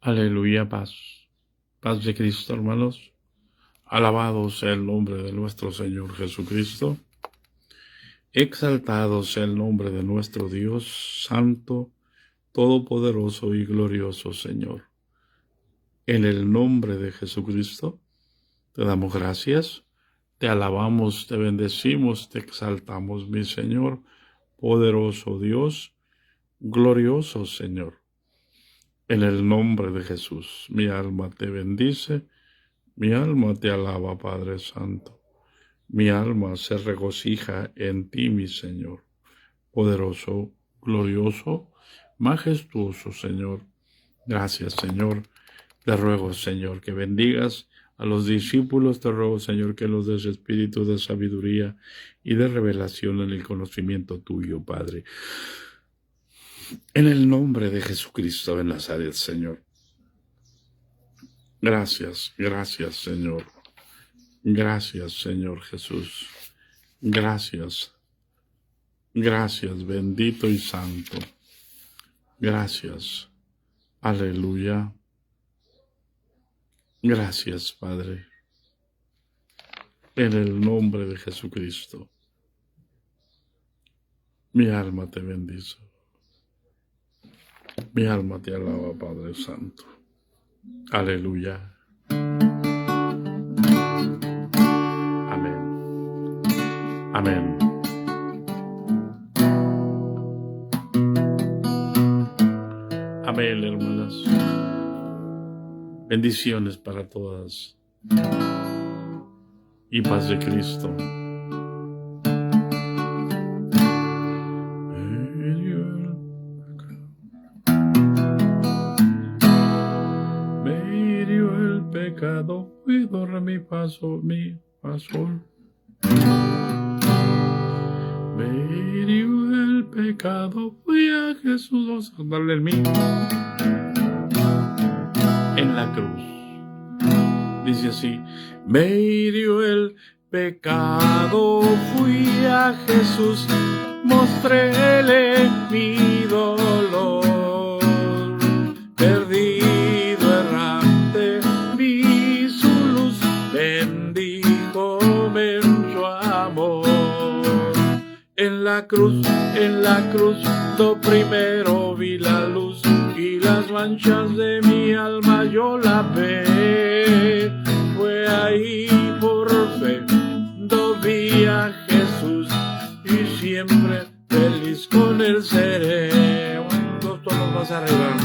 Aleluya, paz. Paz de Cristo, hermanos. Alabado sea el nombre de nuestro Señor Jesucristo. Exaltado sea el nombre de nuestro Dios, santo, todopoderoso y glorioso Señor. En el nombre de Jesucristo, te damos gracias, te alabamos, te bendecimos, te exaltamos, mi Señor, poderoso Dios, glorioso Señor. En el nombre de Jesús, mi alma te bendice, mi alma te alaba, Padre Santo. Mi alma se regocija en ti, mi Señor. Poderoso, glorioso, majestuoso, Señor. Gracias, Señor. Te ruego, Señor, que bendigas a los discípulos. Te ruego, Señor, que los des espíritu de sabiduría y de revelación en el conocimiento tuyo, Padre. En el nombre de Jesucristo de Nazaret, Señor. Gracias, gracias, Señor. Gracias, Señor Jesús. Gracias. Gracias, bendito y santo. Gracias. Aleluya. Gracias, Padre. En el nombre de Jesucristo. Mi alma te bendice. Mi alma te alaba, Padre Santo. Aleluya. Amén. Amén. Amén, hermanas. Bendiciones para todas. Y paz de Cristo. Me hirió el pecado, fui dormir mi paso. Me hirió el pecado, fui a Jesús a darle el mío. En la cruz. Dice así: me hirió el pecado, fui a Jesús, mostréle mi dolor. Perdido, errante, vi su luz, bendíjome en su amor. En la cruz, lo primero vi la luz, y las manchas de mi alma yo la ve. Fue ahí por fe, vi a Jesús, y siempre feliz con él seré. Dos tonos más arriba.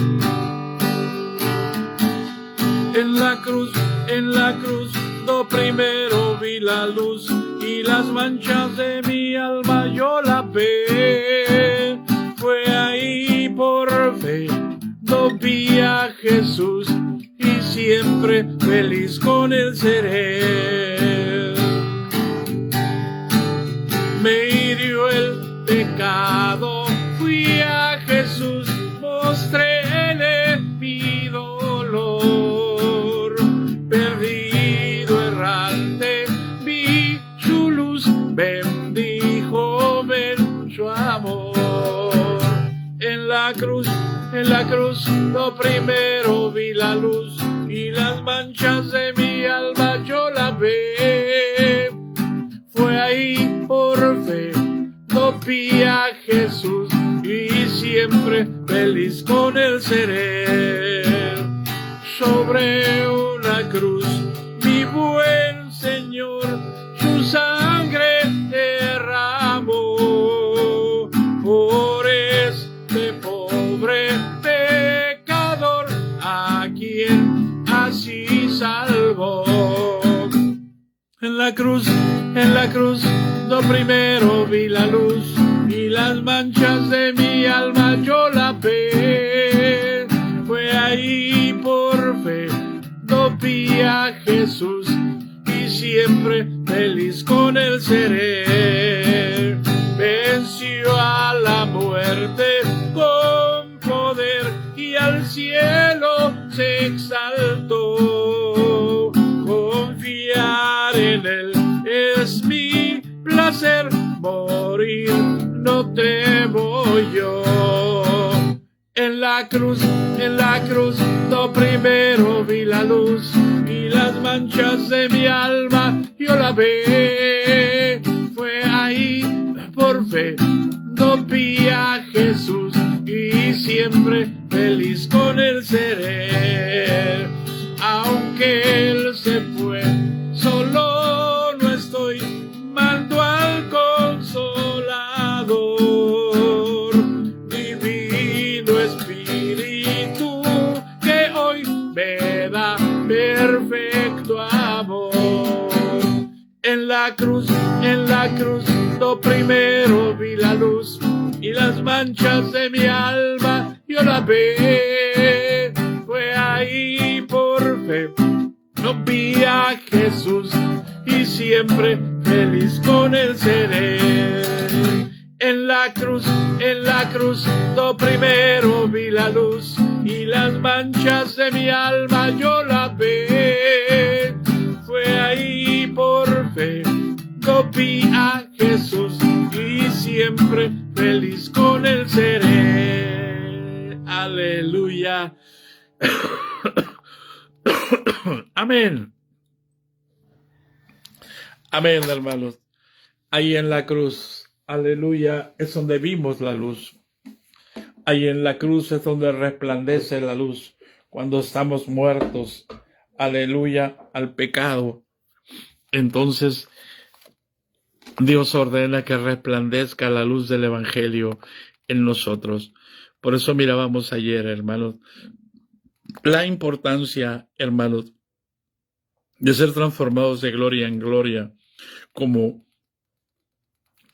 En la cruz, lo primero vi la luz, y las manchas de mi alma yo la ve. Fue ahí por fe, vi a Jesús, y siempre feliz con él seré. Me hirió el pecado, fui a Jesús, mostréle mi dolor. Perdido, errante, vi su luz, bendíjome en su amor. En la cruz, lo primero vi la luz, y las manchas de mi alma yo la ve. Fue ahí por fe, vi a Jesús, y siempre feliz con él seré. Sobre una cruz, mi buen Señor, su sangre derramó por este pobre pecador, a quien así salvó. En la cruz, lo primero vi la luz, y las manchas de mi alma yo la ve. Fue ahí por fe, vi a Jesús, y siempre feliz con él seré. Venció a la muerte con poder, y al cielo se exaltó. Confiar en él es mi placer, morir no temo yo. en la cruz, lo primero vi la luz y las manchas de mi alma yo la ve. Fue ahí por fe, no vi a Jesús y siempre feliz con él seré. Aunque él se fue, solo no estoy, mando al Consolador, divino Espíritu, que hoy me da perfecto amor. En la cruz, lo primero vi la luz y las manchas de mi alma yo la ve. Fue ahí por fe, no vi a Jesús y siempre feliz con él seré. En la cruz, lo primero vi la luz y las manchas de mi alma yo la ve. Fue ahí por fe, no vi a Jesús y siempre feliz con él seré. Aleluya. Amén. Amén, hermanos. Ahí en la cruz, aleluya, es donde vimos la luz. Ahí en la cruz es donde resplandece la luz. Cuando estamos muertos, aleluya, al pecado. Entonces, Dios ordena que resplandezca la luz del Evangelio en nosotros. Por eso mirábamos ayer, hermanos, la importancia, hermanos, de ser transformados de gloria en gloria, como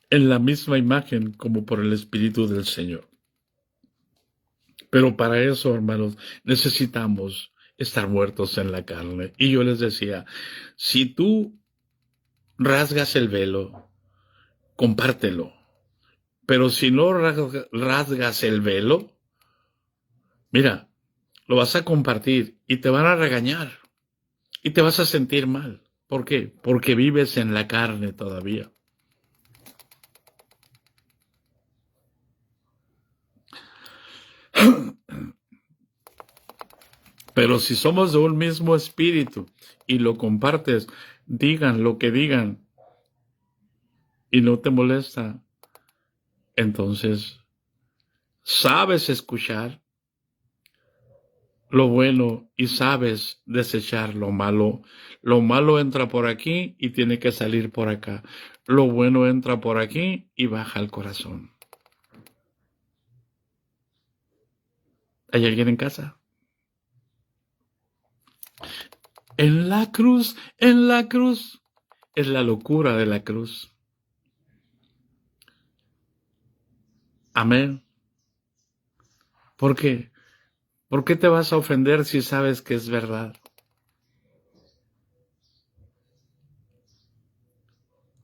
en la misma imagen, como por el Espíritu del Señor. Pero para eso, hermanos, necesitamos estar muertos en la carne. Y yo les decía, si tú rasgas el velo, compártelo. Pero si no rasgas el velo, mira, lo vas a compartir y te van a regañar y te vas a sentir mal. ¿Por qué? Porque vives en la carne todavía. Pero si somos de un mismo espíritu y lo compartes, digan lo que digan y no te molesta, entonces sabes escuchar lo bueno y sabes desechar lo malo. Lo malo entra por aquí y tiene que salir por acá. Lo bueno entra por aquí y baja al corazón. ¿Hay alguien en casa? En la cruz, es la locura de la cruz. Amén. ¿Por qué? ¿Por qué te vas a ofender si sabes que es verdad?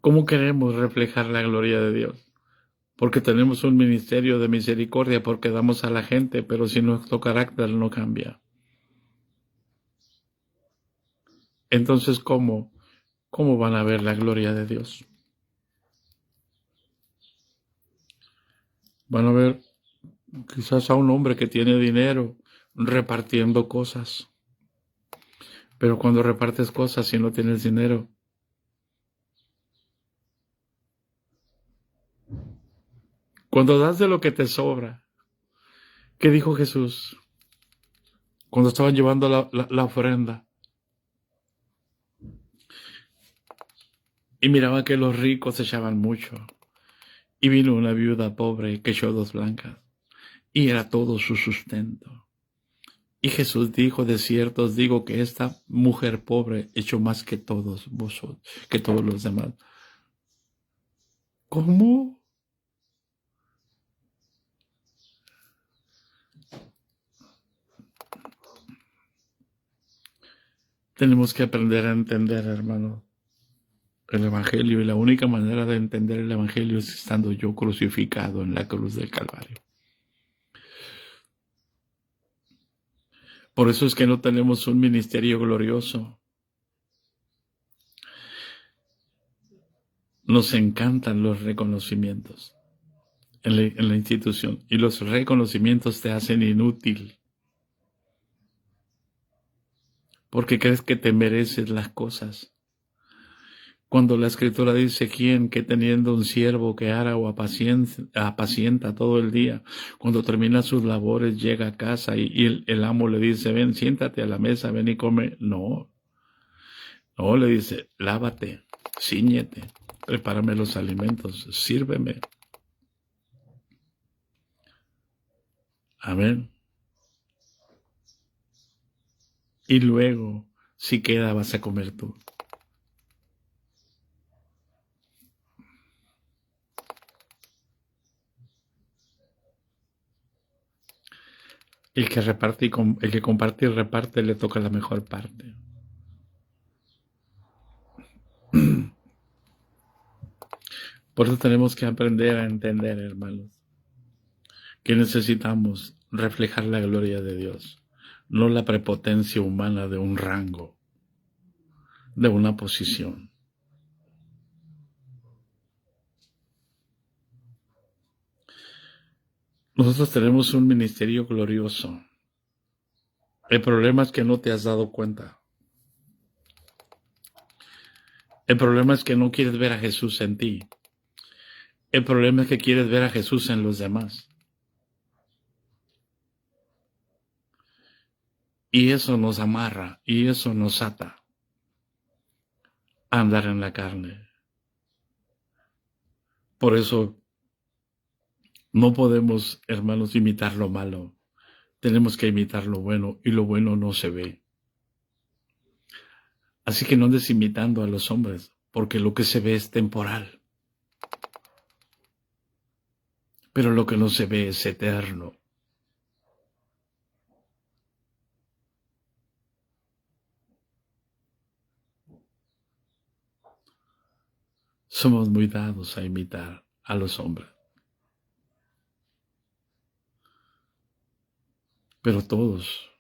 ¿Cómo queremos reflejar la gloria de Dios? Porque tenemos un ministerio de misericordia, porque damos a la gente, pero si nuestro carácter no cambia. Entonces, ¿cómo van a ver la gloria de Dios? Van a ver quizás a un hombre que tiene dinero repartiendo cosas. Pero cuando repartes cosas y no tienes dinero, cuando das de lo que te sobra, ¿qué dijo Jesús? Cuando estaban llevando la ofrenda y miraban que los ricos echaban mucho, y vino una viuda pobre que echó 2 blancas, y era todo su sustento. Y Jesús dijo, de cierto os digo que esta mujer pobre echó más que todos vosotros, que todos los demás. ¿Cómo? Tenemos que aprender a entender, hermano, el Evangelio, y la única manera de entender el Evangelio es estando yo crucificado en la cruz del Calvario. Por eso es que no tenemos un ministerio glorioso. Nos encantan los reconocimientos. en la institución, y los reconocimientos te hacen inútil, porque crees que te mereces las cosas. Cuando la Escritura dice, ¿quién que teniendo un siervo que ara o apacienta todo el día, cuando termina sus labores llega a casa y el amo le dice, ven, siéntate a la mesa, ven y come? No, le dice, lávate, cíñete, prepárame los alimentos, sírveme. Amén. Y luego, si queda, vas a comer tú. El que comparte y reparte le toca la mejor parte. Por eso tenemos que aprender a entender, hermanos, que necesitamos reflejar la gloria de Dios, no la prepotencia humana de un rango, de una posición. Nosotros tenemos un ministerio glorioso. El problema es que no te has dado cuenta. El problema es que no quieres ver a Jesús en ti. El problema es que quieres ver a Jesús en los demás. Y eso nos amarra, y eso nos ata a andar en la carne. Por eso no podemos, hermanos, imitar lo malo. Tenemos que imitar lo bueno, y lo bueno no se ve. Así que no andes imitando a los hombres, porque lo que se ve es temporal. Pero lo que no se ve es eterno. Somos muy dados a imitar a los hombres. Pero todos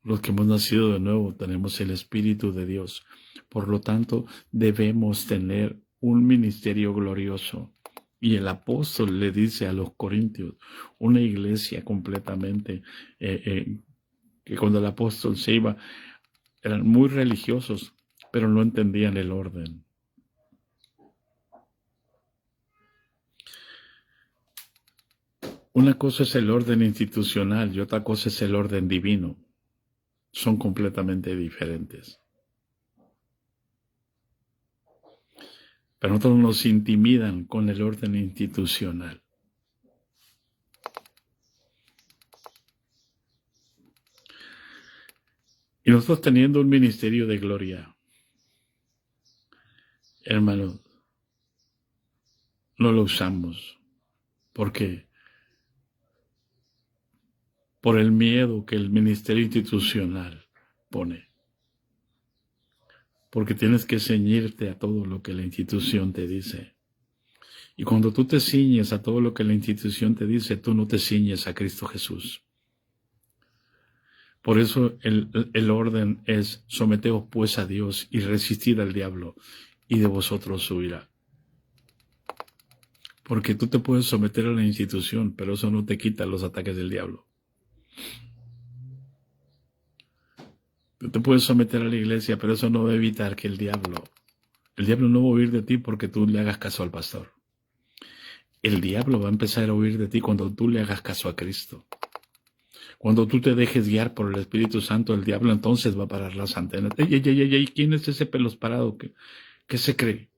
los que hemos nacido de nuevo tenemos el Espíritu de Dios. Por lo tanto, debemos tener un ministerio glorioso. Y el apóstol le dice a los corintios, una iglesia completamente, que cuando el apóstol se iba, eran muy religiosos, pero no entendían el orden. Una cosa es el orden institucional y otra cosa es el orden divino. Son completamente diferentes. Pero nosotros nos intimidan con el orden institucional. Y nosotros teniendo un ministerio de gloria, hermanos, no lo usamos. ¿Por qué? Por el miedo que el ministerio institucional pone. Porque tienes que ceñirte a todo lo que la institución te dice. Y cuando tú te ciñes a todo lo que la institución te dice, tú no te ciñes a Cristo Jesús. Por eso el orden es: someteos pues a Dios y resistid al diablo, y de vosotros huirá. Porque tú te puedes someter a la institución, pero eso no te quita los ataques del diablo. Tú te puedes someter a la iglesia, pero eso no va a evitar que el diablo no va a huir de ti porque tú le hagas caso al pastor. El diablo va a empezar a huir de ti cuando tú le hagas caso a Cristo. Cuando tú te dejes guiar por el Espíritu Santo, el diablo entonces va a parar las antenas. ¡Ey! ¿Quién es ese pelos parado? ¿Qué se cree?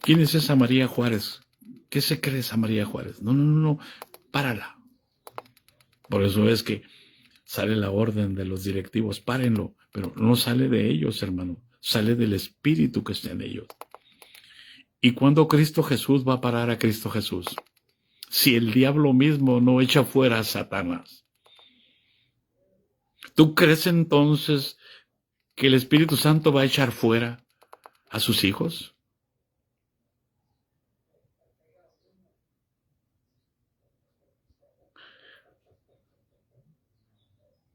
¿Quién es esa María Juárez? ¿Qué se cree esa María Juárez? No, párala. Por eso es que sale la orden de los directivos, párenlo, pero no sale de ellos, hermano, sale del Espíritu que está en ellos. ¿Y cuándo Cristo Jesús va a parar a Cristo Jesús? Si el diablo mismo no echa fuera a Satanás. ¿Tú crees entonces que el Espíritu Santo va a echar fuera a sus hijos?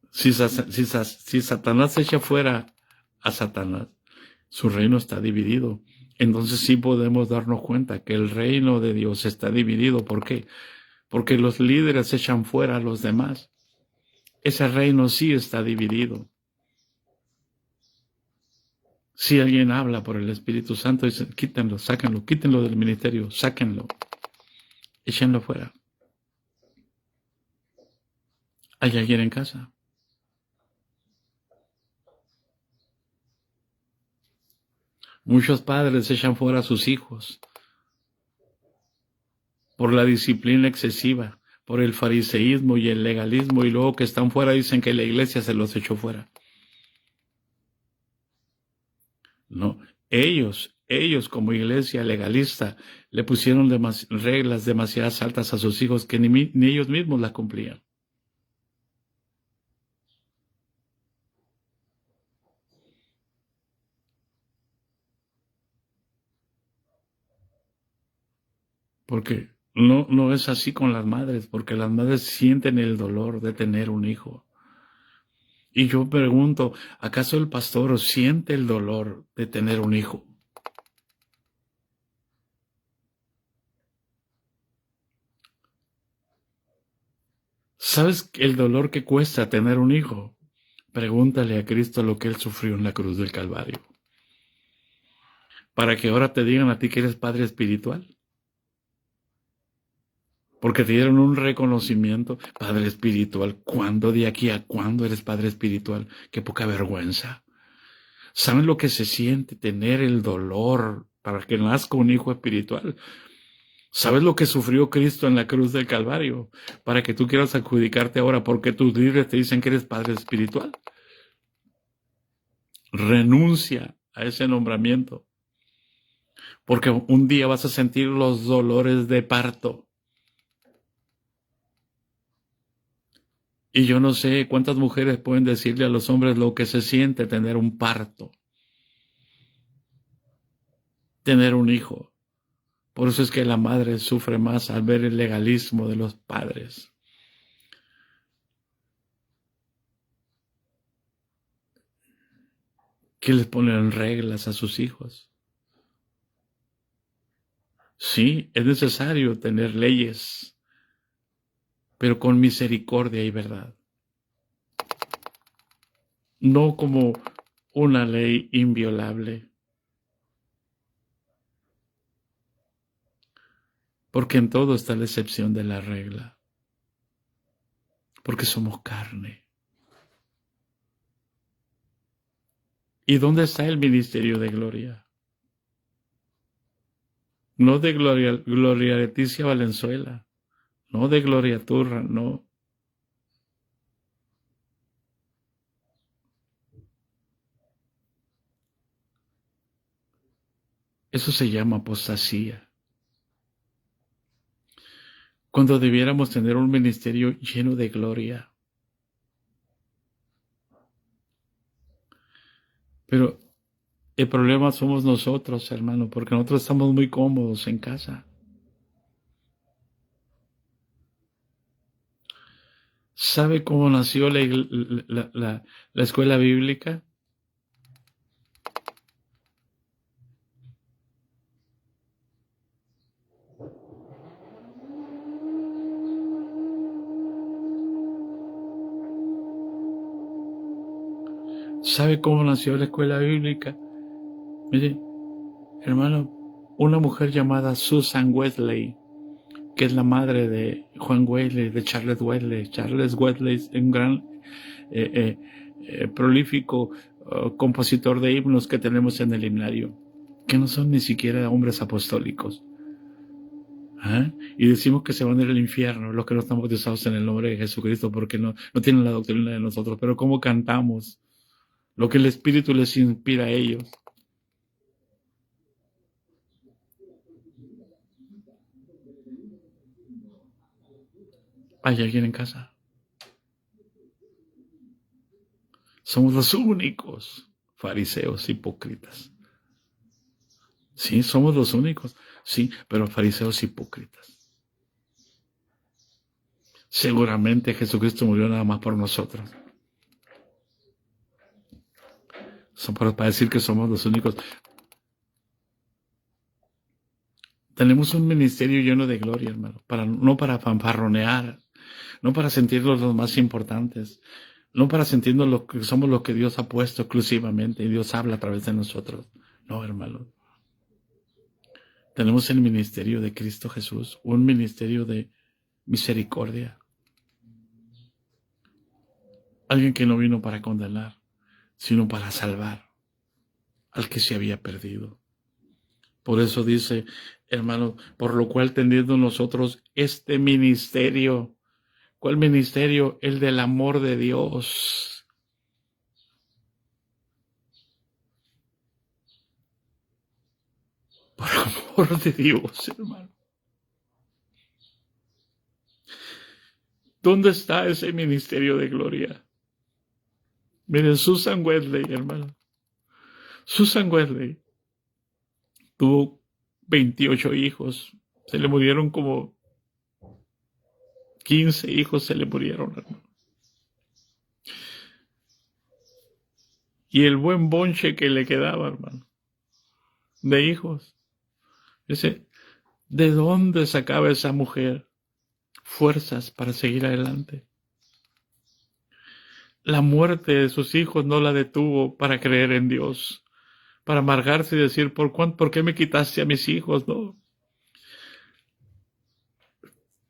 Si Satanás echa fuera a Satanás, su reino está dividido entonces sí podemos darnos cuenta que el reino de Dios está dividido. ¿Por qué? Porque los líderes echan fuera a los demás. Ese reino sí está dividido. Si alguien habla por el Espíritu Santo, dicen, quítenlo, sáquenlo, quítenlo del ministerio, sáquenlo, échenlo fuera. ¿Hay alguien en casa? Muchos padres echan fuera a sus hijos por la disciplina excesiva, por el fariseísmo y el legalismo, y luego que están fuera dicen que la iglesia se los echó fuera. No, ellos como iglesia legalista le pusieron reglas demasiadas altas a sus hijos que ni ellos mismos las cumplían. Porque no es así con las madres, porque las madres sienten el dolor de tener un hijo. Y yo pregunto, ¿acaso el pastor siente el dolor de tener un hijo? ¿Sabes el dolor que cuesta tener un hijo? Pregúntale a Cristo lo que Él sufrió en la cruz del Calvario. Para que ahora te digan a ti que eres padre espiritual. Porque te dieron un reconocimiento, padre espiritual. ¿Cuándo de aquí a cuándo eres padre espiritual? Qué poca vergüenza. ¿Saben lo que se siente tener el dolor para que nazca un hijo espiritual? ¿Sabes lo que sufrió Cristo en la cruz del Calvario? Para que tú quieras adjudicarte ahora porque tus líderes te dicen que eres padre espiritual. Renuncia a ese nombramiento. Porque un día vas a sentir los dolores de parto. Y yo no sé cuántas mujeres pueden decirle a los hombres lo que se siente tener un parto. Tener un hijo. Por eso es que la madre sufre más al ver el legalismo de los padres. Que les ponen reglas a sus hijos. Sí, es necesario tener leyes, pero con misericordia y verdad. No como una ley inviolable. Porque en todo está la excepción de la regla. Porque somos carne. ¿Y dónde está el ministerio de Gloria? No de Gloria Leticia Valenzuela, no de Gloria Turra, no. Eso se llama apostasía. Cuando debiéramos tener un ministerio lleno de gloria. Pero el problema somos nosotros, hermano, porque nosotros estamos muy cómodos en casa. ¿Sabe cómo nació la escuela bíblica? ¿Sabe cómo nació la escuela bíblica? Mire, hermano, una mujer llamada Susan Wesley, que es la madre de Juan Wesley, de Charles Wesley. Charles Wesley es un gran prolífico compositor de himnos que tenemos en el himnario, que no son ni siquiera hombres apostólicos. ¿Ah? Y decimos que se van a ir al infierno los que no están bautizados en el nombre de Jesucristo porque no tienen la doctrina de nosotros. Pero ¿cómo cantamos? Lo que el Espíritu les inspira a ellos. ¿Hay alguien en casa? Somos los únicos fariseos hipócritas. Sí, somos los únicos. Sí, pero fariseos hipócritas. Seguramente Jesucristo murió nada más por nosotros. Para decir que somos los únicos. Tenemos un ministerio lleno de gloria, hermano, no para fanfarronear, no para sentirnos los más importantes, no para sentirnos lo que somos lo que Dios ha puesto exclusivamente y Dios habla a través de nosotros. No, hermano. Tenemos el ministerio de Cristo Jesús, un ministerio de misericordia. Alguien que no vino para condenar, sino para salvar al que se había perdido. Por eso dice, hermano, por lo cual teniendo nosotros este ministerio. ¿Cuál ministerio? El del amor de Dios. Por amor de Dios, hermano. ¿Dónde está ese ministerio de gloria? Miren, Susan Wesley, hermano. Susan Wesley tuvo 28 hijos. Se le murieron como 15 hijos, se le murieron, hermano. Y el buen bonche que le quedaba, hermano, de hijos. Dice, ¿de dónde sacaba esa mujer fuerzas para seguir adelante? La muerte de sus hijos no la detuvo para creer en Dios, para amargarse y decir, ¿por qué me quitaste a mis hijos? No.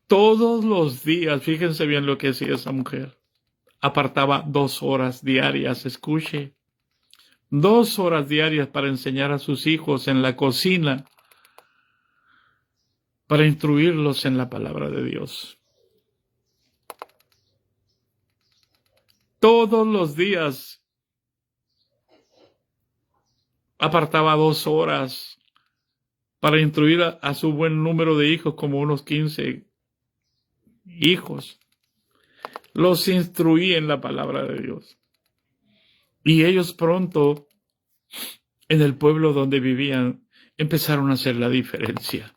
Todos los días, fíjense bien lo que hacía esa mujer, apartaba 2 horas diarias, escuche, 2 horas diarias para enseñar a sus hijos en la cocina, para instruirlos en la palabra de Dios. Todos los días apartaba 2 horas para instruir a su buen número de hijos, como unos 15 hijos. Los instruía en la palabra de Dios. Y ellos pronto, en el pueblo donde vivían, empezaron a hacer la diferencia.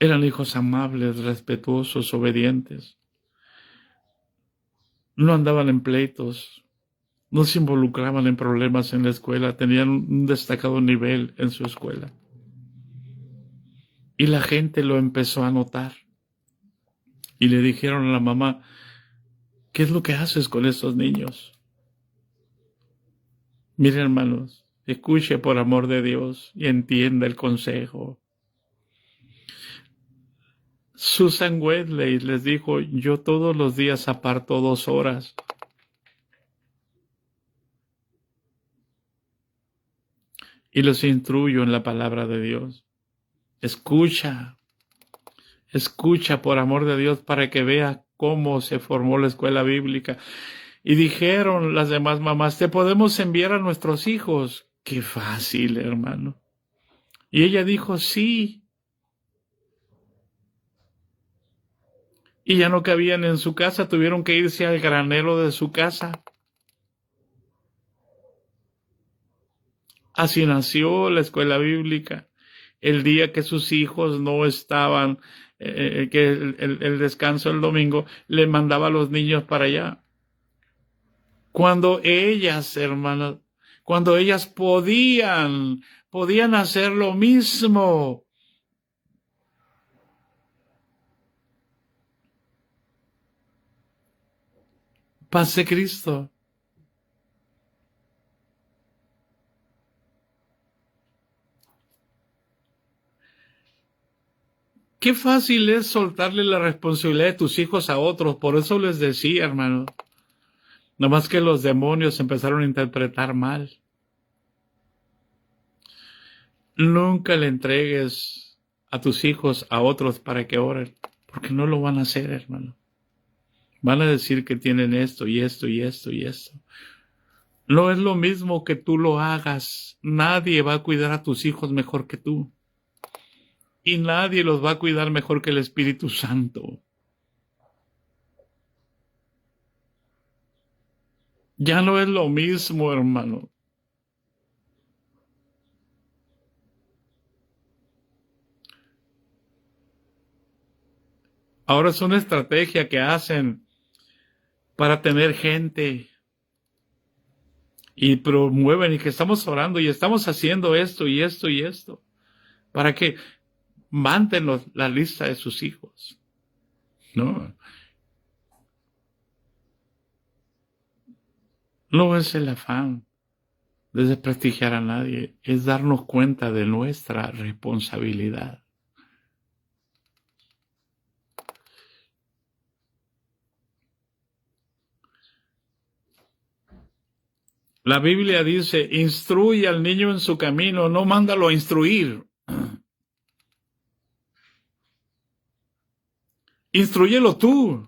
Eran hijos amables, respetuosos, obedientes. No andaban en pleitos, no se involucraban en problemas en la escuela, tenían un destacado nivel en su escuela. Y la gente lo empezó a notar. Y le dijeron a la mamá, ¿qué es lo que haces con estos niños? Miren, hermanos, escuche por amor de Dios y entienda el consejo. Susan Wesley les dijo, yo todos los días aparto 2 horas. Y los instruyo en la palabra de Dios. Escucha por amor de Dios para que vea cómo se formó la escuela bíblica. Y dijeron las demás mamás, te podemos enviar a nuestros hijos. Qué fácil, hermano. Y ella dijo, sí. Y ya no cabían en su casa, tuvieron que irse al granero de su casa. Así nació la escuela bíblica. El día que sus hijos no estaban, que el descanso el domingo, le mandaba a los niños para allá. Cuando ellas, hermanas, cuando ellas podían hacer lo mismo. Paz de Cristo. Qué fácil es soltarle la responsabilidad de tus hijos a otros. Por eso les decía, hermano. Nomás que los demonios empezaron a interpretar mal. Nunca le entregues a tus hijos a otros para que oren, porque no lo van a hacer, hermano. Van a decir que tienen esto y esto y esto y esto. No es lo mismo que tú lo hagas. Nadie va a cuidar a tus hijos mejor que tú. Y nadie los va a cuidar mejor que el Espíritu Santo. Ya no es lo mismo, hermano. Ahora es una estrategia que hacen para tener gente. y promueven y que estamos orando y estamos haciendo esto y esto y esto, para que manden la lista de sus hijos. No, no es el afán de desprestigiar a nadie, es darnos cuenta de nuestra responsabilidad. La Biblia dice, instruye al niño en su camino, no mándalo a instruir. Instrúyelo tú.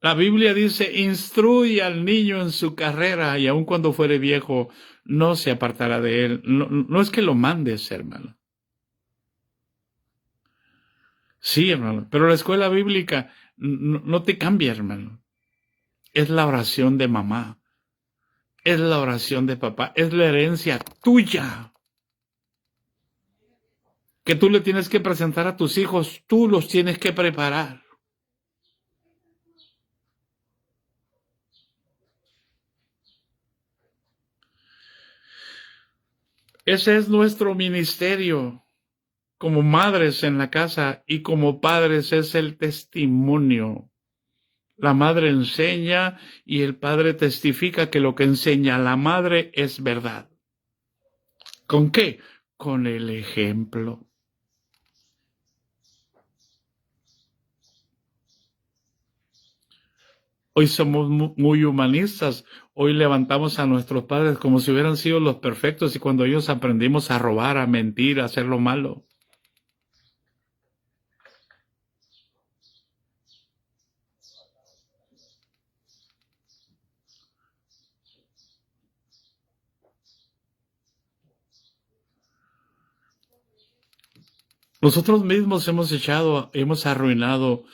La Biblia dice, instruye al niño en su carrera y aun cuando fuere viejo, no se apartará de él. No, no es que lo mandes, hermano. Sí, hermano, pero la escuela bíblica no te cambia, hermano. Es la oración de mamá, es la oración de papá, es la herencia tuya que tú le tienes que presentar a tus hijos, tú los tienes que preparar. Ese es nuestro ministerio como madres en la casa y como padres es el testimonio. La madre enseña y el padre testifica que lo que enseña la madre es verdad. ¿Con qué? Con el ejemplo. Hoy somos muy humanistas. Hoy levantamos a nuestros padres como si hubieran sido los perfectos y cuando ellos aprendimos a robar, a mentir, a hacer lo malo. Nosotros mismos hemos arruinado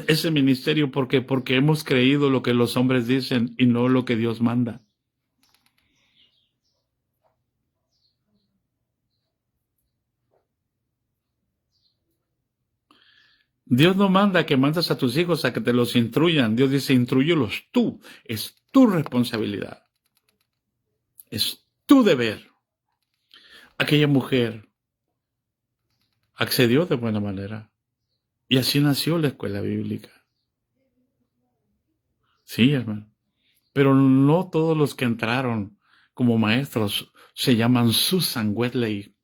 ese ministerio porque hemos creído lo que los hombres dicen y no lo que Dios manda. Dios no manda que mandes a tus hijos a que te los instruyan. Dios dice, intrúyelos tú. Es tu responsabilidad. Es tu deber. Aquella mujer accedió de buena manera. Y así nació la escuela bíblica. Sí, hermano. Pero no todos los que entraron como maestros se llaman Susan Wesley.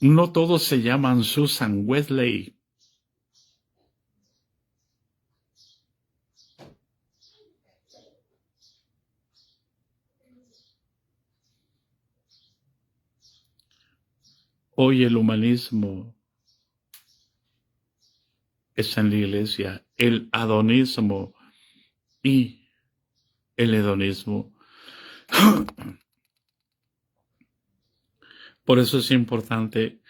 No todos se llaman Susan Wesley. Hoy el humanismo está en la iglesia, el adonismo y el hedonismo. Por eso es importante.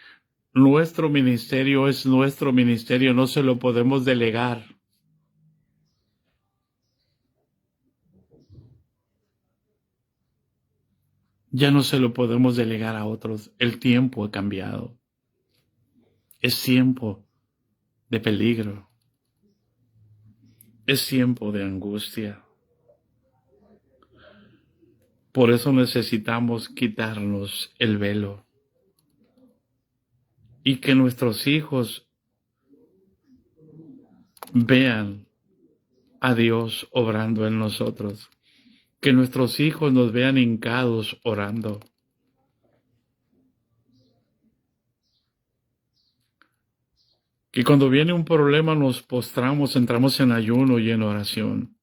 Nuestro ministerio es nuestro ministerio, no se lo podemos delegar. Ya no se lo podemos delegar a otros. El tiempo ha cambiado. Es tiempo de peligro. Es tiempo de angustia. Por eso necesitamos quitarnos el velo. Y que nuestros hijos vean a Dios obrando en nosotros. Que nuestros hijos nos vean hincados orando. Que cuando viene un problema nos postramos, entramos en ayuno y en oración.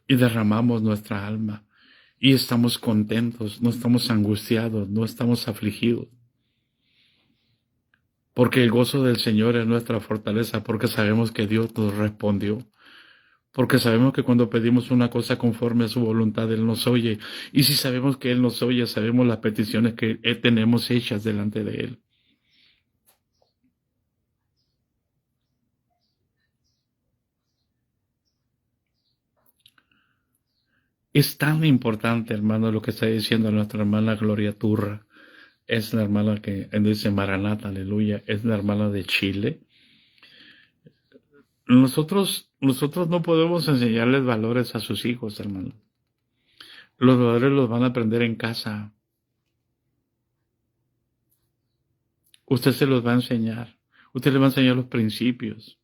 Y derramamos nuestra alma. Y estamos contentos, no estamos angustiados, no estamos afligidos. Porque el gozo del Señor es nuestra fortaleza, porque sabemos que Dios nos respondió. Porque sabemos que cuando pedimos una cosa conforme a su voluntad, Él nos oye. Y si sabemos que Él nos oye, sabemos las peticiones que tenemos hechas delante de Él. Es tan importante, hermano, lo que está diciendo nuestra hermana Gloria Turra. Es la hermana que dice Maranata, aleluya. Es la hermana de Chile. Nosotros no podemos enseñarles valores a sus hijos, hermano. Los valores los van a aprender en casa. Usted se los va a enseñar. Usted le va a enseñar los principios,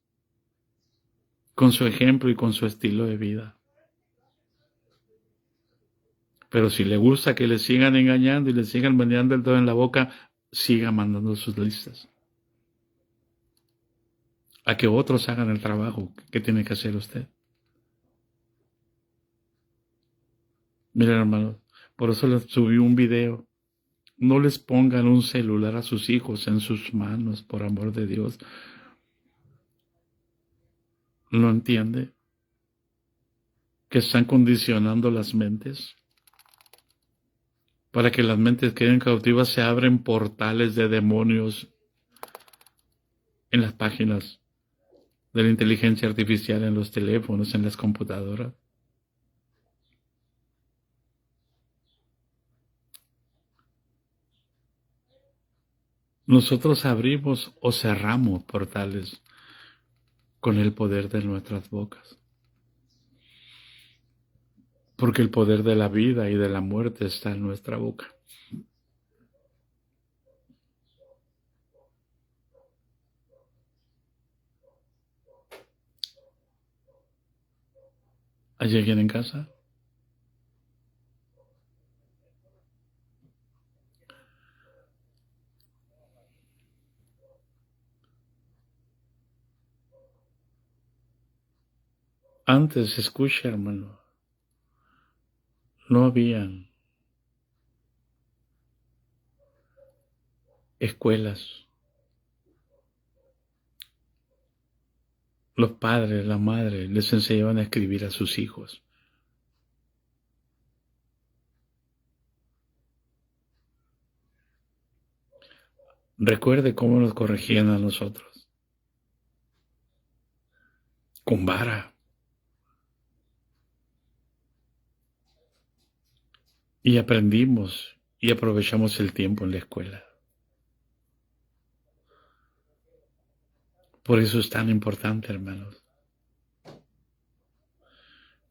con su ejemplo y con su estilo de vida. Pero si le gusta que le sigan engañando y le sigan mandando el dedo en la boca, siga mandando sus listas. A que otros hagan el trabajo que tiene que hacer usted. Miren, hermanos, por eso les subí un video. No les pongan un celular a sus hijos en sus manos, por amor de Dios. ¿No entiende que están condicionando las mentes? Para que las mentes queden cautivas, se abren portales de demonios en las páginas de la inteligencia artificial, en los teléfonos, en las computadoras. Nosotros abrimos o cerramos portales con el poder de nuestras bocas. Porque el poder de la vida y de la muerte está en nuestra boca. ¿Hay alguien en casa? Antes, escucha, hermano, no habían escuelas. Los padres, la madre, les enseñaban a escribir a sus hijos. Recuerde cómo nos corregían a nosotros. Con vara. Y aprendimos y aprovechamos el tiempo en la escuela. Por eso es tan importante, hermanos,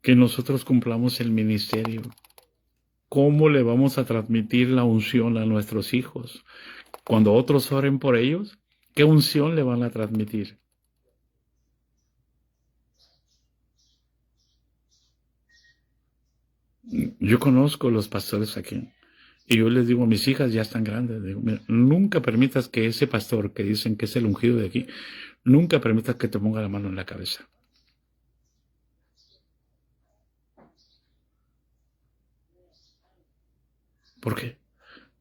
que nosotros cumplamos el ministerio. ¿Cómo le vamos a transmitir la unción a nuestros hijos? Cuando otros oren por ellos, ¿qué unción le van a transmitir? Yo conozco los pastores aquí. Y yo les digo, mis hijas ya están grandes. Digo, mira, nunca permitas que ese pastor que dicen que es el ungido de aquí, nunca permitas que te ponga la mano en la cabeza. ¿Por qué?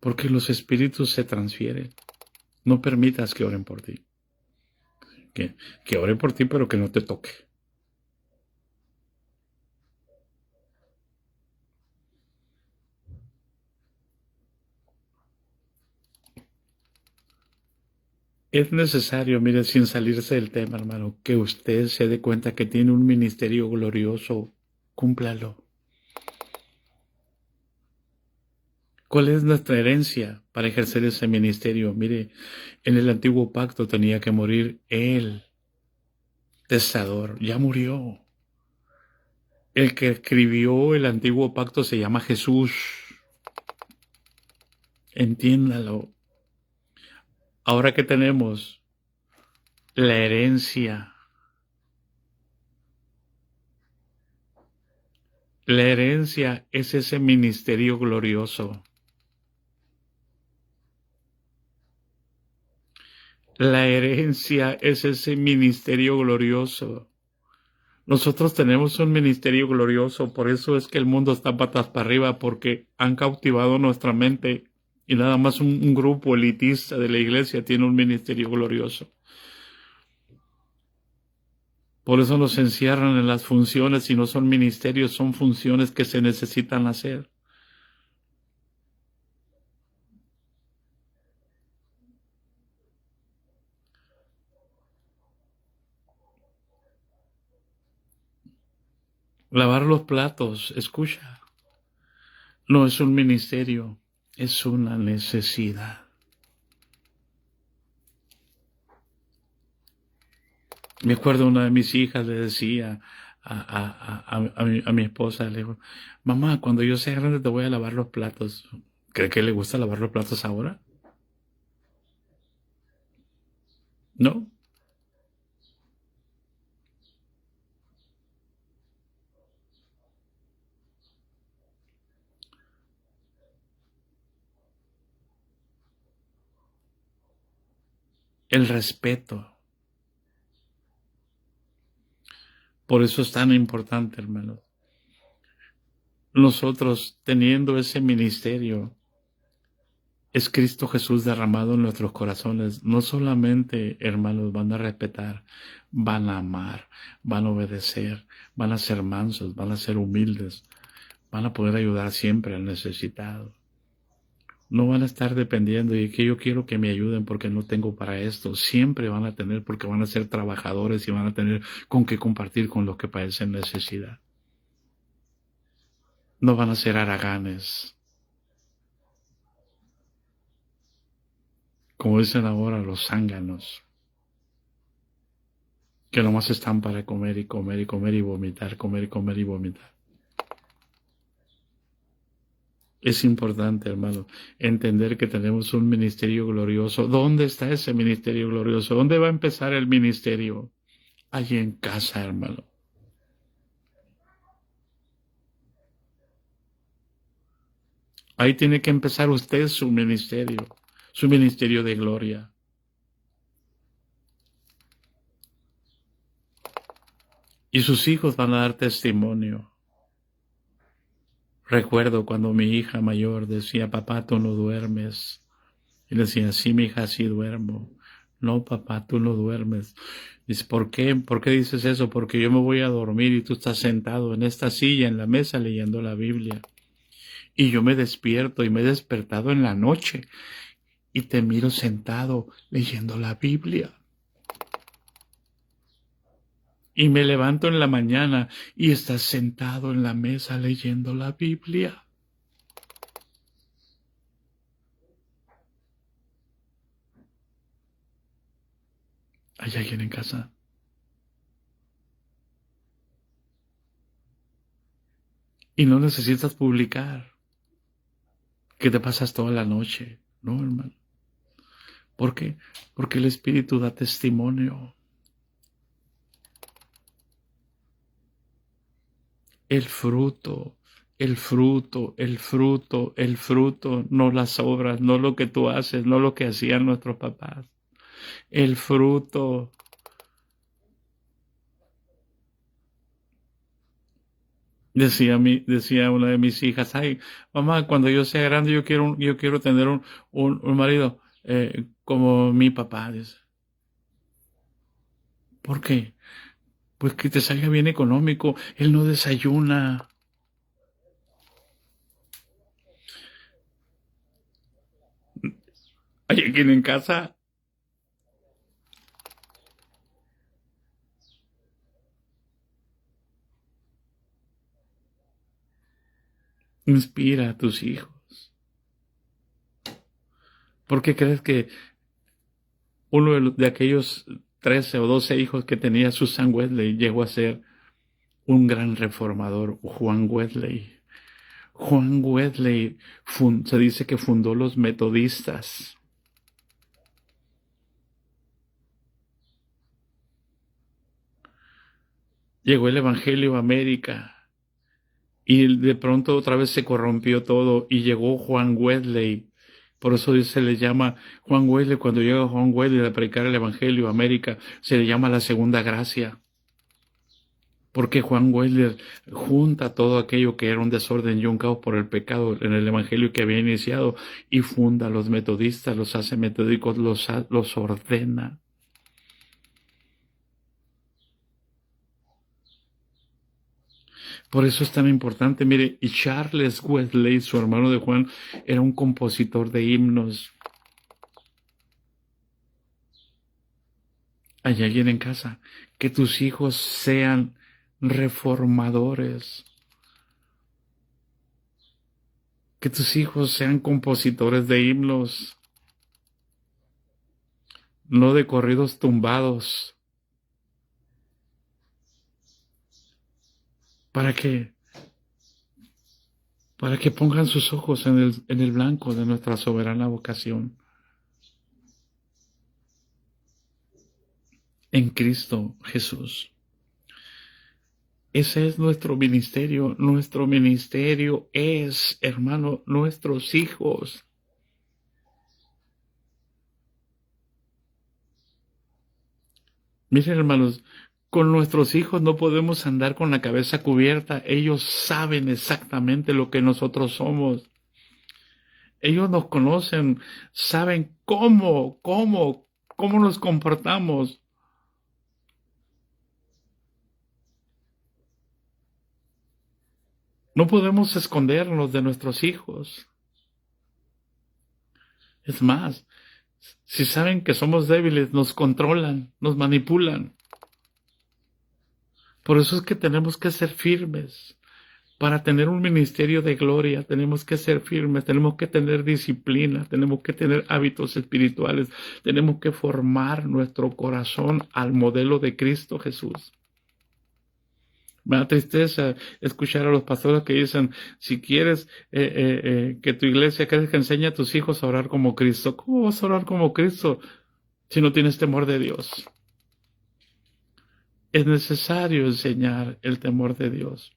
Porque los espíritus se transfieren. No permitas que oren por ti. Que oren por ti, pero que no te toque. Es necesario, mire, sin salirse del tema, hermano, que usted se dé cuenta que tiene un ministerio glorioso. Cúmplalo. ¿Cuál es nuestra herencia para ejercer ese ministerio? Mire, en el antiguo pacto tenía que morir el testador. Ya murió. El que escribió el antiguo pacto se llama Jesús. Entiéndalo. Ahora que tenemos la herencia, la herencia es ese ministerio glorioso. La herencia es ese ministerio glorioso. Nosotros tenemos un ministerio glorioso, por eso es que el mundo está patas para arriba, porque han cautivado nuestra mente y nada más un grupo elitista de la iglesia tiene un ministerio glorioso. Por eso nos encierran en las funciones y no son ministerios, son funciones que se necesitan hacer. Lavar los platos, escucha. No es un ministerio, es una necesidad. Me acuerdo una de mis hijas le decía a mi esposa, le dijo, mamá, cuando yo sea grande te voy a lavar los platos. ¿Cree que le gusta lavar los platos ahora? No. El respeto. Por eso es tan importante, hermanos. Nosotros teniendo ese ministerio, es Cristo Jesús derramado en nuestros corazones. No solamente, hermanos, van a respetar, van a amar, van a obedecer, van a ser mansos, van a ser humildes, van a poder ayudar siempre al necesitado. No van a estar dependiendo y que yo quiero que me ayuden porque no tengo para esto. Siempre van a tener porque van a ser trabajadores y van a tener con qué compartir con los que padecen necesidad. No van a ser haraganes. Como dicen ahora los zánganos, que nomás están para comer y comer y comer y vomitar, comer y comer y vomitar. Es importante, hermano, entender que tenemos un ministerio glorioso. ¿Dónde está ese ministerio glorioso? ¿Dónde va a empezar el ministerio? Allí en casa, hermano. Ahí tiene que empezar usted su ministerio de gloria. Y sus hijos van a dar testimonio. Recuerdo cuando mi hija mayor decía, papá, tú no duermes. Y le decía, sí, mi hija, sí duermo. No, papá, tú no duermes. Dice, ¿por qué? ¿Por qué dices eso? Porque yo me voy a dormir y tú estás sentado en esta silla, en la mesa, leyendo la Biblia. Y yo me despierto y me he despertado en la noche y te miro sentado leyendo la Biblia. Y me levanto en la mañana y estás sentado en la mesa leyendo la Biblia. ¿Hay alguien en casa? Y no necesitas publicar que te pasas toda la noche. No, hermano. ¿Por qué? Porque el Espíritu da testimonio. El fruto, el fruto, el fruto, el fruto, no las obras, no lo que tú haces, no lo que hacían nuestros papás. El fruto. Decía una de mis hijas, ay, mamá, cuando yo sea grande yo quiero tener un marido como mi papá. Dice. ¿Por qué? Pues que te salga bien económico. Él no desayuna. Hay alguien en casa. Inspira a tus hijos. ¿Por qué crees que uno de aquellos 13 o 12 hijos que tenía Susan Wesley llegó a ser un gran reformador, Juan Wesley? Juan Wesley se dice que fundó los metodistas. Llegó el Evangelio a América y de pronto otra vez se corrompió todo y llegó Juan Wesley. Por eso se le llama Juan Wesley, cuando llega Juan Wesley a predicar el Evangelio a América, se le llama la segunda gracia. Porque Juan Wesley junta todo aquello que era un desorden y un caos por el pecado en el Evangelio que había iniciado y funda a los metodistas, los hace metódicos, los ordena. Por eso es tan importante, mire, y Charles Wesley, su hermano de Juan, era un compositor de himnos. ¿Hay alguien en casa? Que tus hijos sean reformadores. Que tus hijos sean compositores de himnos, no de corridos tumbados, para que pongan sus ojos en el blanco de nuestra soberana vocación, en Cristo Jesús. Ese es nuestro ministerio. Nuestro ministerio es, hermano, nuestros hijos. Miren, hermanos, con nuestros hijos no podemos andar con la cabeza cubierta. Ellos saben exactamente lo que nosotros somos. Ellos nos conocen, saben cómo nos comportamos. No podemos escondernos de nuestros hijos. Es más, si saben que somos débiles, nos controlan, nos manipulan. Por eso es que tenemos que ser firmes. Para tener un ministerio de gloria, tenemos que ser firmes, tenemos que tener disciplina, tenemos que tener hábitos espirituales, tenemos que formar nuestro corazón al modelo de Cristo Jesús. Me da tristeza escuchar a los pastores que dicen, si quieres que tu iglesia crezca, enseña a tus hijos a orar como Cristo. ¿Cómo vas a orar como Cristo si no tienes temor de Dios? Es necesario enseñar el temor de Dios.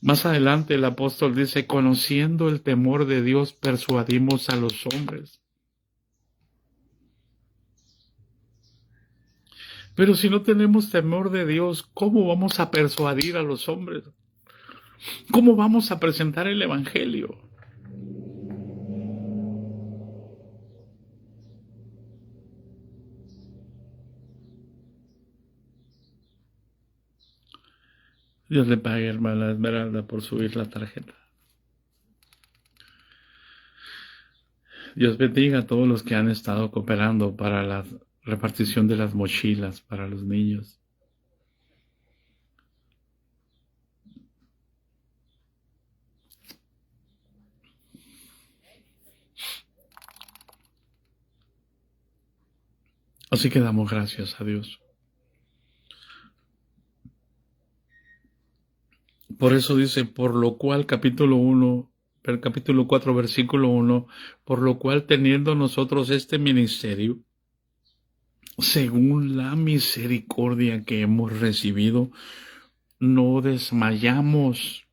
Más adelante el apóstol dice, conociendo el temor de Dios, persuadimos a los hombres. Pero si no tenemos temor de Dios, ¿cómo vamos a persuadir a los hombres? ¿Cómo vamos a presentar el evangelio? Dios le pague, hermana Esmeralda, por subir la tarjeta. Dios bendiga a todos los que han estado cooperando para la repartición de las mochilas para los niños. Así que damos gracias a Dios. Por eso dice, por lo cual, capítulo 4, versículo 1, por lo cual teniendo nosotros este ministerio, según la misericordia que hemos recibido, no desmayamos.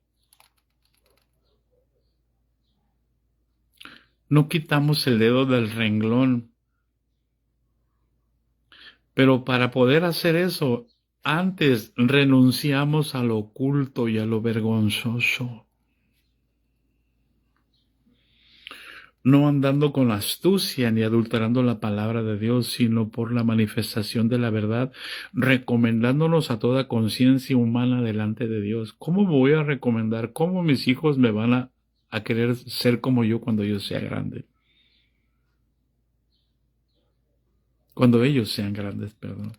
No quitamos el dedo del renglón. Pero para poder hacer eso, antes renunciamos a lo oculto y a lo vergonzoso. No andando con astucia ni adulterando la palabra de Dios, sino por la manifestación de la verdad, recomendándonos a toda conciencia humana delante de Dios. ¿Cómo me voy a recomendar? ¿Cómo mis hijos me van a querer ser como yo cuando yo sea grande? Cuando ellos sean grandes, perdón.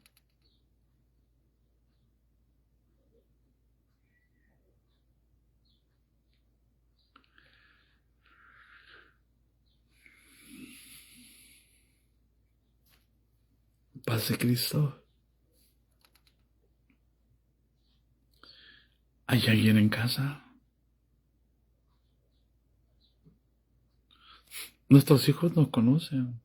Paz de Cristo. ¿Hay alguien en casa? Nuestros hijos nos conocen.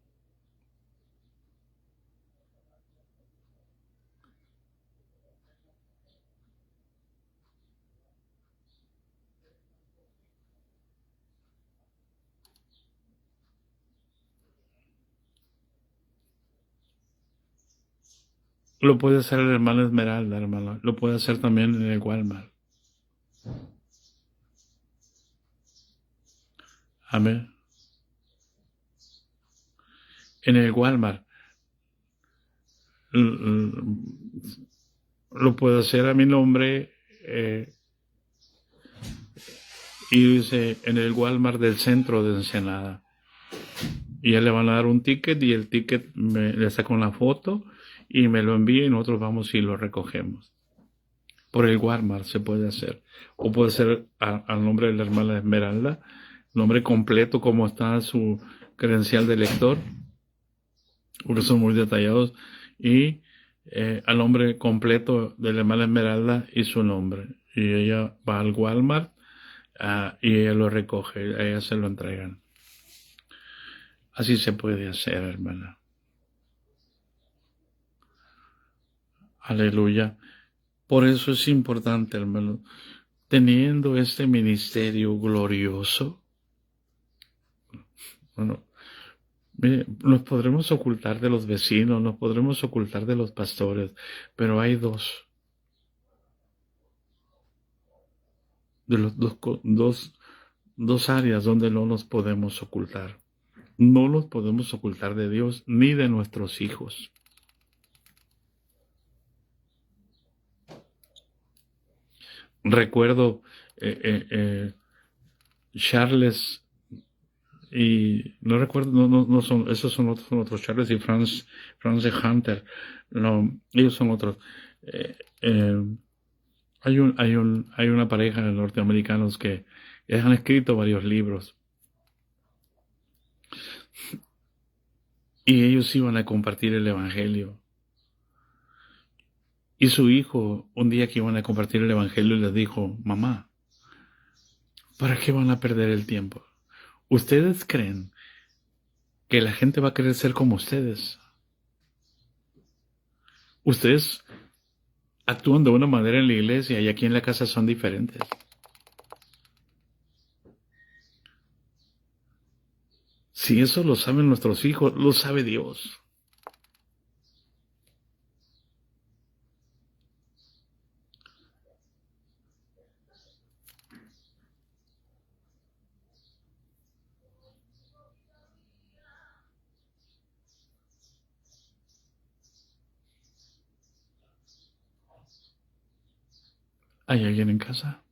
Lo puede hacer el hermano Esmeralda, hermano. Lo puede hacer también en el Walmart. Amén. En el Walmart. Lo puedo hacer a mi nombre y dice en el Walmart del centro de Ensenada. Y ya le van a dar un ticket y el ticket le saca una foto y me lo envía y nosotros vamos y lo recogemos. Por el Walmart se puede hacer. O puede ser al nombre de la hermana Esmeralda nombre completo, cómo está su credencial de lector, porque son muy detallados, y al nombre completo de la hermana Esmeralda y su nombre. Y ella va al Walmart y ella lo recoge, a ella se lo entregan. Así se puede hacer, hermana. Aleluya. Por eso es importante, hermano, teniendo este ministerio glorioso, bueno, mire, nos podremos ocultar de los vecinos, nos podremos ocultar de los pastores, pero hay dos áreas donde no nos podemos ocultar. No nos podemos ocultar de Dios ni de nuestros hijos. Recuerdo Charles y no recuerdo, no son, esos son otros Charles y Franz de Hunter, no, ellos son otros. Hay una pareja de norteamericanos que han escrito varios libros y ellos iban a compartir el evangelio. Y su hijo, un día que iban a compartir el evangelio, les dijo: mamá, ¿para qué van a perder el tiempo? ¿Ustedes creen que la gente va a querer ser como ustedes? Ustedes actúan de una manera en la iglesia y aquí en la casa son diferentes. Si eso lo saben nuestros hijos, lo sabe Dios. ¿Hay alguien en casa?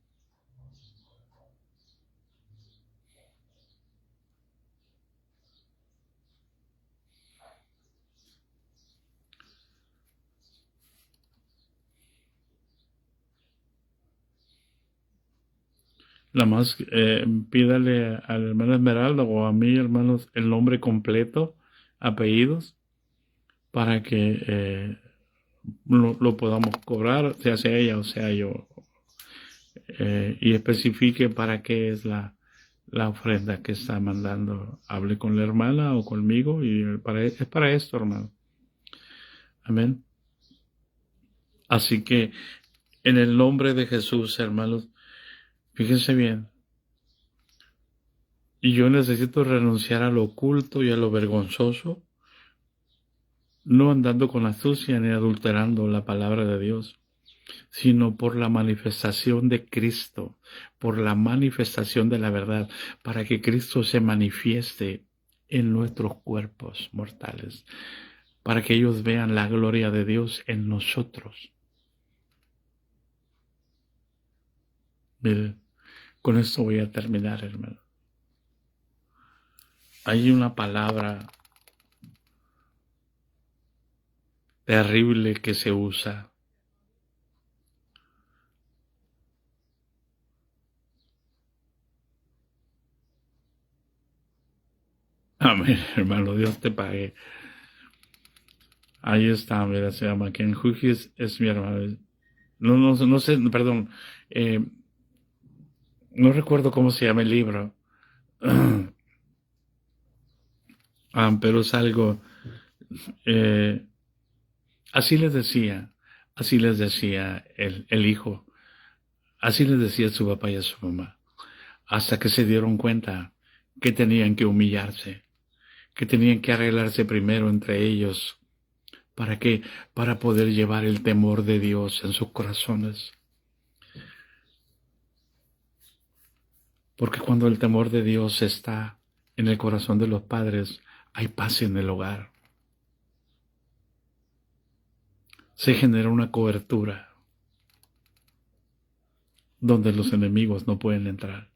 La más, pídale al hermano Esmeralda o a mí, hermanos, el nombre completo, apellidos, para que lo podamos cobrar, sea ella o sea yo, y especifique para qué es la ofrenda que está mandando. Hable con la hermana o conmigo y es para esto, hermano. Amén. Así que en el nombre de Jesús, hermanos, fíjense bien, y yo necesito renunciar a lo oculto y a lo vergonzoso, no andando con astucia ni adulterando la palabra de Dios, sino por la manifestación de Cristo, por la manifestación de la verdad, para que Cristo se manifieste en nuestros cuerpos mortales, para que ellos vean la gloria de Dios en nosotros. Miren, con esto voy a terminar, hermano. Hay una palabra terrible que se usa. Amén, hermano, Dios te pague. Ahí está, mira, se llama Ken Hughes, es mi hermano. No sé, perdón, no recuerdo cómo se llama el libro, pero es algo, eh, así les decía el hijo, así les decía su papá y a su mamá, hasta que se dieron cuenta que tenían que humillarse, que tenían que arreglarse primero entre ellos. ¿Para qué? Para poder llevar el temor de Dios en sus corazones. Porque cuando el temor de Dios está en el corazón de los padres, hay paz en el hogar. Se genera una cobertura donde los enemigos no pueden entrar.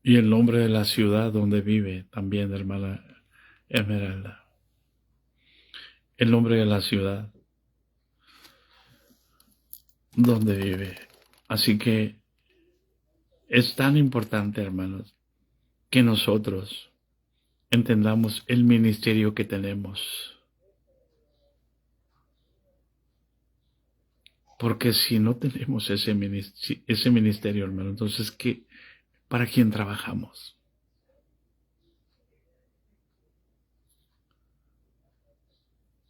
Y el nombre de la ciudad donde vive también, hermana Esmeralda. El nombre de la ciudad. donde vive. Así que es tan importante, hermanos, que nosotros entendamos el ministerio que tenemos. Porque si no tenemos ese ministerio, hermano, entonces, ¿para quién trabajamos?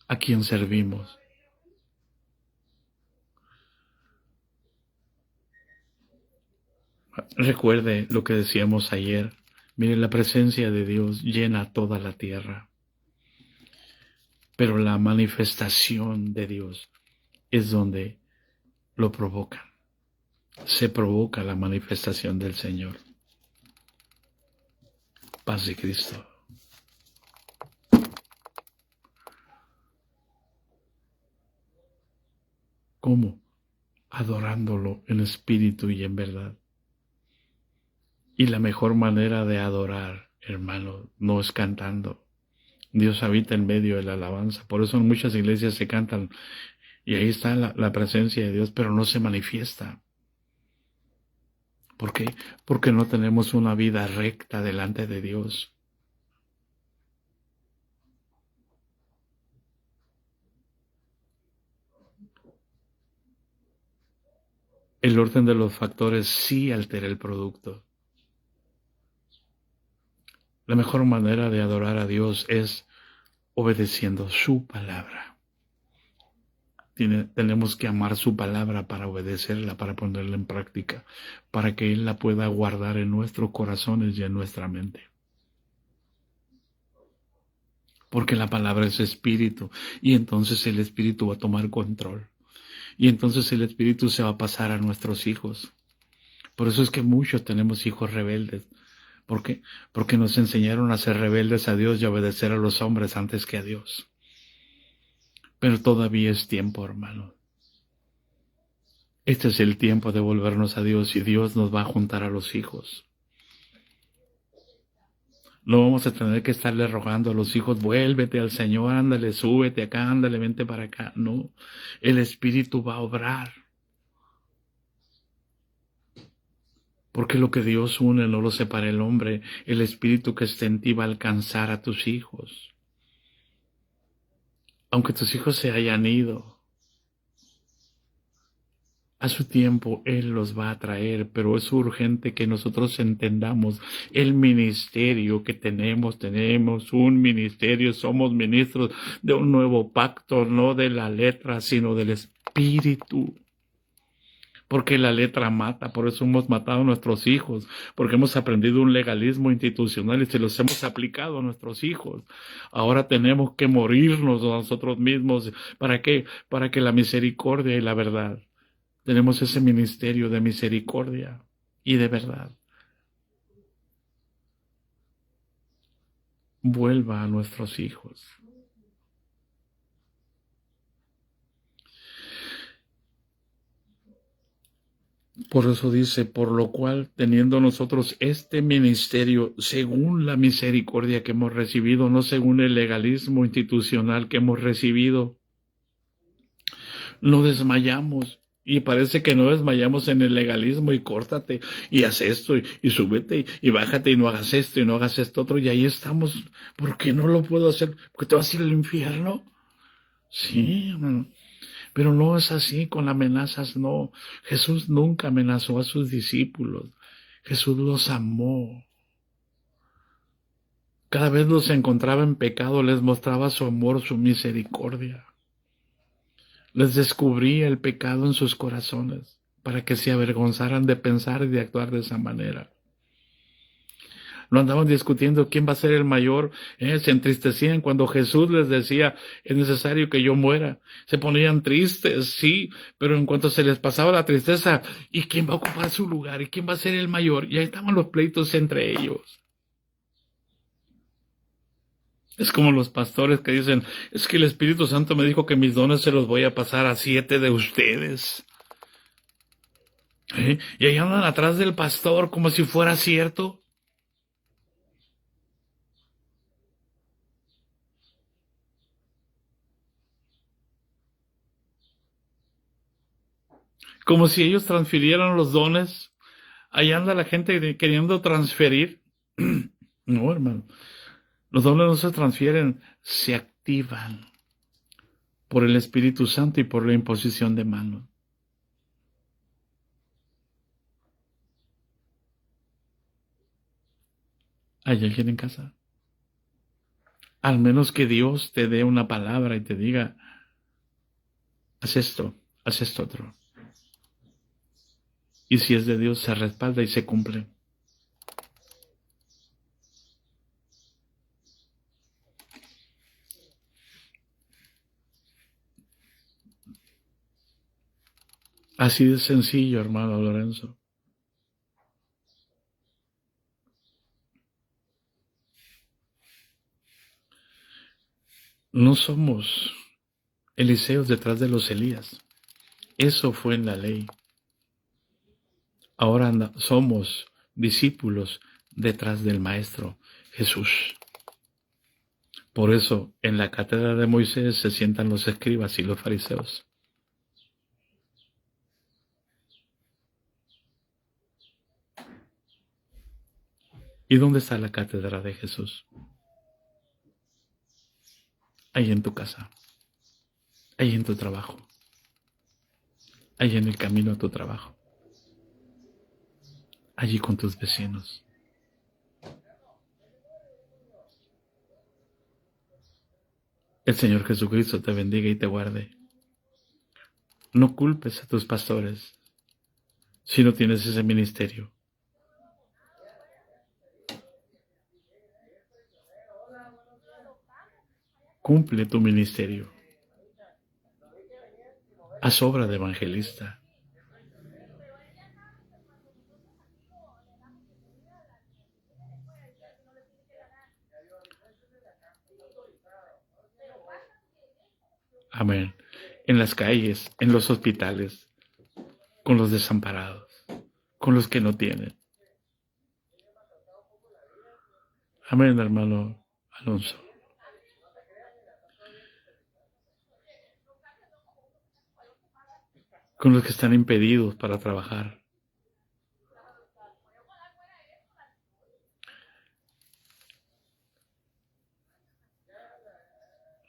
¿A quién servimos? Recuerde lo que decíamos ayer. Mire, la presencia de Dios llena toda la tierra. Pero la manifestación de Dios es donde lo provocan. Se provoca la manifestación del Señor. Paz de Cristo. ¿Cómo? Adorándolo en espíritu y en verdad. Y la mejor manera de adorar, hermano, no es cantando. Dios habita en medio de la alabanza. Por eso en muchas iglesias se cantan y ahí está la presencia de Dios, pero no se manifiesta. ¿Por qué? Porque no tenemos una vida recta delante de Dios. El orden de los factores sí altera el producto. La mejor manera de adorar a Dios es obedeciendo su palabra. Tenemos que amar su palabra para obedecerla, para ponerla en práctica, para que Él la pueda guardar en nuestros corazones y en nuestra mente. Porque la palabra es espíritu, y entonces el espíritu va a tomar control. Y entonces el espíritu se va a pasar a nuestros hijos. Por eso es que muchos tenemos hijos rebeldes. ¿Por qué? Porque nos enseñaron a ser rebeldes a Dios y a obedecer a los hombres antes que a Dios. Pero todavía es tiempo, hermano. Este es el tiempo de volvernos a Dios y Dios nos va a juntar a los hijos. No vamos a tener que estarle rogando a los hijos, vuélvete al Señor, ándale, súbete acá, ándale, vente para acá. No, el Espíritu va a obrar. Porque lo que Dios une no lo separa el hombre. El Espíritu que está en ti va a alcanzar a tus hijos. Aunque tus hijos se hayan ido, a su tiempo Él los va a traer, pero es urgente que nosotros entendamos el ministerio que tenemos. Tenemos un ministerio, somos ministros de un nuevo pacto, no de la letra, sino del Espíritu. Porque la letra mata, por eso hemos matado a nuestros hijos, porque hemos aprendido un legalismo institucional y se los hemos aplicado a nuestros hijos. Ahora tenemos que morirnos a nosotros mismos. ¿Para qué? Para que la misericordia y la verdad, tenemos ese ministerio de misericordia y de verdad, vuelva a nuestros hijos. Por eso dice, por lo cual, teniendo nosotros este ministerio según la misericordia que hemos recibido, no según el legalismo institucional que hemos recibido, no desmayamos. Y parece que no desmayamos en el legalismo y córtate y haz esto y súbete y bájate y no hagas esto y no hagas esto otro. Y ahí estamos. ¿Por qué no lo puedo hacer? ¿Porque te vas a ir al infierno? Sí, hermano. Pero no es así, con amenazas no. Jesús nunca amenazó a sus discípulos. Jesús los amó. Cada vez los encontraba en pecado, les mostraba su amor, su misericordia. Les descubría el pecado en sus corazones para que se avergonzaran de pensar y de actuar de esa manera. No andaban discutiendo quién va a ser el mayor, se entristecían cuando Jesús les decía, es necesario que yo muera. Se ponían tristes, sí, pero en cuanto se les pasaba la tristeza, ¿y quién va a ocupar su lugar? ¿Y quién va a ser el mayor? Y ahí estaban los pleitos entre ellos. Es como los pastores que dicen, es que el Espíritu Santo me dijo que mis dones se los voy a pasar a 7 de ustedes. Y ahí andan atrás del pastor como si fuera cierto. como si ellos transfirieran los dones. Ahí anda la gente queriendo transferir. No, hermano. Los dones no se transfieren, se activan por el Espíritu Santo y por la imposición de manos. ¿Hay alguien en casa? Al menos que Dios te dé una palabra y te diga, haz esto otro. Y si es de Dios, se respalda y se cumple. Así de sencillo, hermano Lorenzo. No somos Eliseos detrás de los Elías. Eso fue en la ley. Ahora somos discípulos detrás del Maestro Jesús. Por eso en la cátedra de Moisés se sientan los escribas y los fariseos. ¿Y dónde está la cátedra de Jesús? Ahí en tu casa, ahí en tu trabajo, ahí en el camino a tu trabajo, allí con tus vecinos. El Señor Jesucristo te bendiga y te guarde. No culpes a tus pastores si no tienes ese ministerio. Cumple tu ministerio. Haz obra de evangelista. Amén. En las calles, en los hospitales, con los desamparados, con los que no tienen. Amén, hermano Alonso. Con los que están impedidos para trabajar.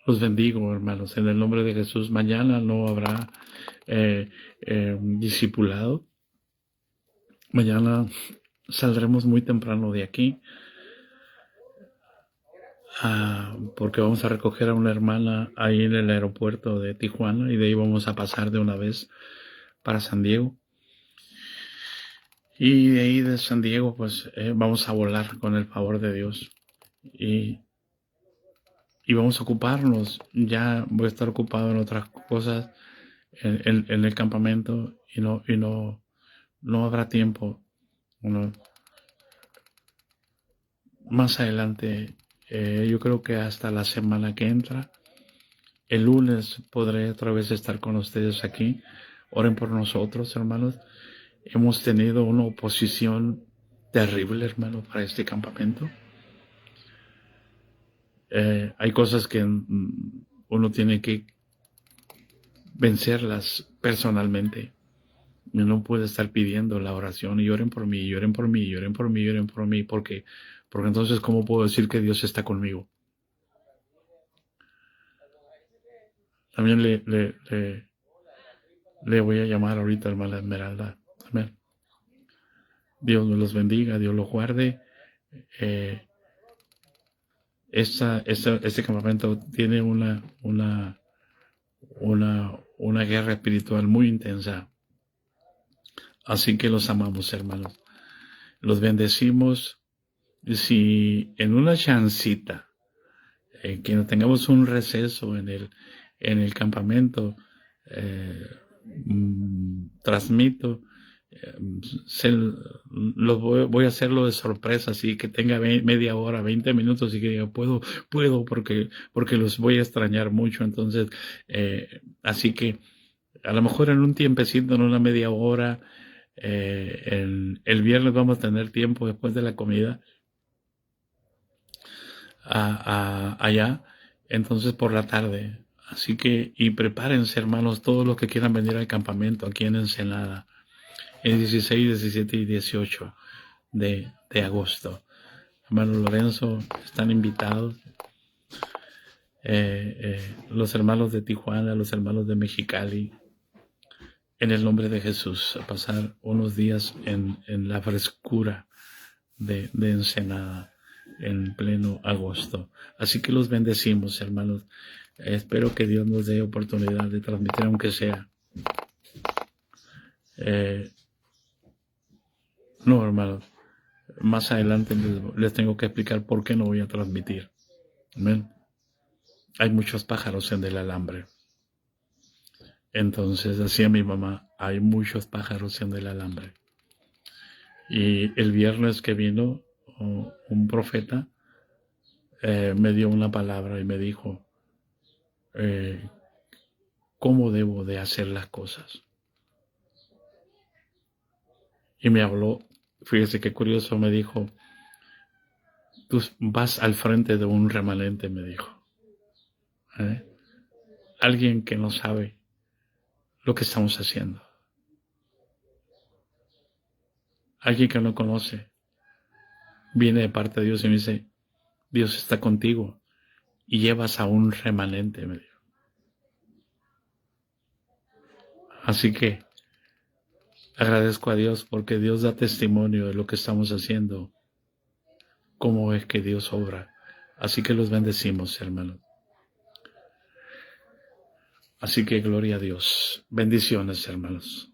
Los bendigo, hermanos, en el nombre de Jesús. Mañana no habrá discipulado. Mañana saldremos muy temprano de aquí porque vamos a recoger a una hermana ahí en el aeropuerto de Tijuana y de ahí vamos a pasar de una vez para San Diego. Y de ahí de San Diego pues vamos a volar con el favor de Dios y vamos a ocuparnos. Ya voy a estar ocupado en otras cosas en el campamento y no habrá tiempo. Más adelante, yo creo que hasta la semana que entra, el lunes podré otra vez estar con ustedes aquí. Oren por nosotros, hermanos. Hemos tenido una oposición terrible, hermano, para este campamento. Hay cosas que uno tiene que vencerlas personalmente. No puede estar pidiendo la oración y oren por mí, lloren por mí, lloren por mí, lloren por mí, porque entonces ¿cómo puedo decir que Dios está conmigo? También le voy a llamar ahorita a hermana Esmeralda. Amén. Dios me los bendiga, Dios los guarde. Este campamento tiene una guerra espiritual muy intensa. Así que los amamos, hermanos. Los bendecimos. Si en una chancita, que no tengamos un receso en el campamento, transmito, voy a hacerlo de sorpresa, así que tenga media hora, 20 minutos y que diga, puedo, porque los voy a extrañar mucho. Entonces, así que a lo mejor en un tiempecito, en una media hora, el viernes vamos a tener tiempo después de la comida allá. Entonces por la tarde Así que, y prepárense, hermanos, todos los que quieran venir al campamento aquí en Ensenada, el 16, 17 y 18 de agosto. Hermano Lorenzo, están invitados. Los hermanos de Tijuana, los hermanos de Mexicali, en el nombre de Jesús, a pasar unos días en la frescura de Ensenada en pleno agosto. Así que los bendecimos, hermanos. Espero que Dios nos dé oportunidad de transmitir, aunque sea. No, hermanos. Más adelante les tengo que explicar por qué no voy a transmitir. Amén. Hay muchos pájaros en el alambre. Entonces, decía mi mamá, hay muchos pájaros en el alambre. Y el viernes que vino, un profeta me dio una palabra y me dijo, ¿cómo debo de hacer las cosas? Y me habló, fíjese qué curioso, me dijo, tú vas al frente de un remanente, me dijo. Alguien que no sabe lo que estamos haciendo. Alguien que no conoce, viene de parte de Dios y me dice, Dios está contigo y llevas a un remanente, me dijo. Así que agradezco a Dios porque Dios da testimonio de lo que estamos haciendo, cómo es que Dios obra. Así que los bendecimos, hermanos. Así que gloria a Dios. Bendiciones, hermanos.